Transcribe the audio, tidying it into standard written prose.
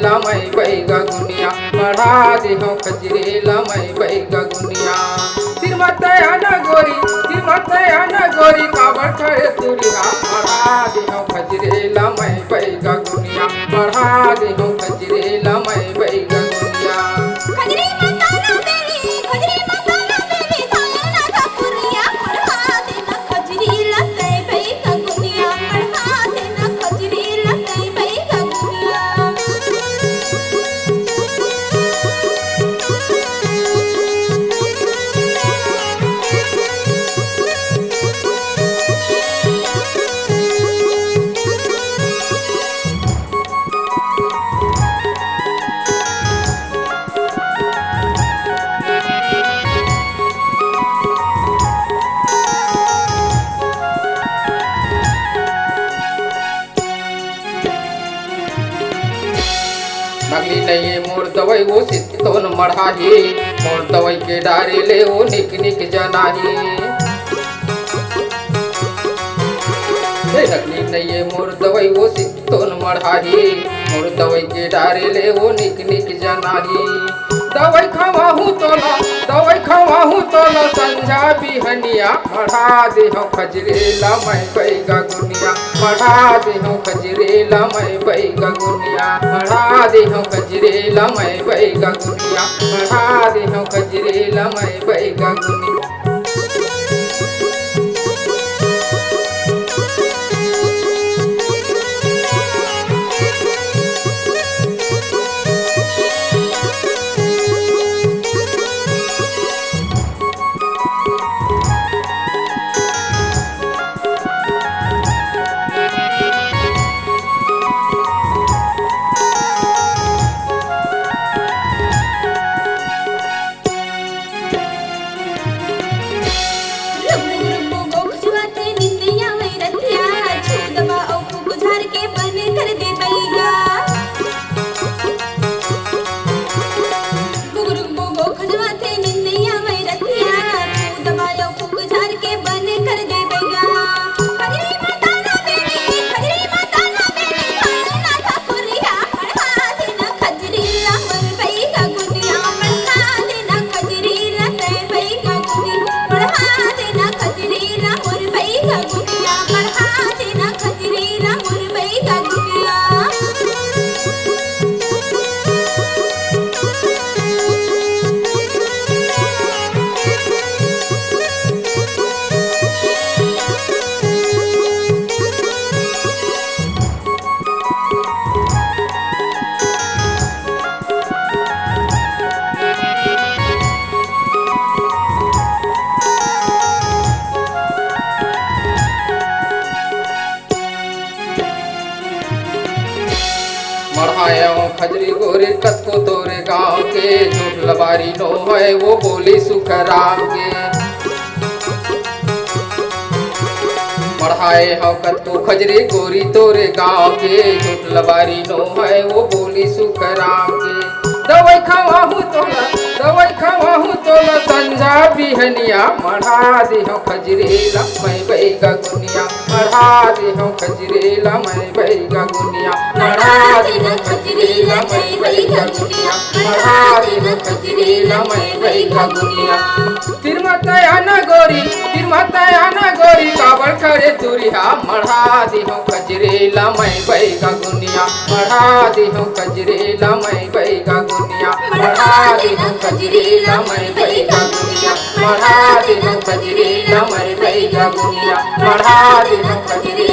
लमई बैगा गुनिया बढ़ा दे हो खजरे लमई बैगा गुनिया तिरमतया न गोरी काबर खड़े तुरिया बढ़ा दे हो खजरे लमई बैगा गुनिया बढ़ा दे हो खजरे लमई बैगा गुनिया नगली नहीं मोर दवाई वो सितोन मढ़ाही मोर दवाई के डारे ले वो निक निक जनाही नगली नहीं मोर दवाई वो सितोन मढ़ाही मोर दवाई के डारे ले वो निक निक जनाही दवाई खवाहू तोला संझा बिहनिया बढ़ा दे हो खजरे लमई बैगा गुनिया बढ़ा दे हो खजरे लमई बैगा गुनिया बढ़ा दे हो खजरे लमई बैगा गुनिया बढ़ा दे हो खजरे लमई बैगा गुनिया मढ़ाया खजरी गोरे कतको तोरे गाँव के झूठ लबारी नो है वो बोली सुखराम के मढ़ाए हो कतको खजरी गोरी तोरे गाँव के झूठ लबारी नो है वो बोली सुखराम के दवाई खवाहू तोला संझा बिहनिया मढ़ा दे हो खजरे लमई बैगा गुनिया मढ़ा दे हो खजरे लमई बैगा गुनिया मढ़ा दे हो खजरे लमई बैगा गुनिया मढ़ा दे हो खजरे लमई बैगा गुनिया तिरमतया न गोरी काबर खड़े तुरिया मढ़ा दे हो खजरे लमई बैगा गुनिया मढ़ा दे हो खजरे लमई बैगा गुनिया बढ़ा दे हो खजरे लमई बैगा गुनिया बढ़ा दे हो खजरे लमई बैगा गुनिया बढ़ा दे हो खजरे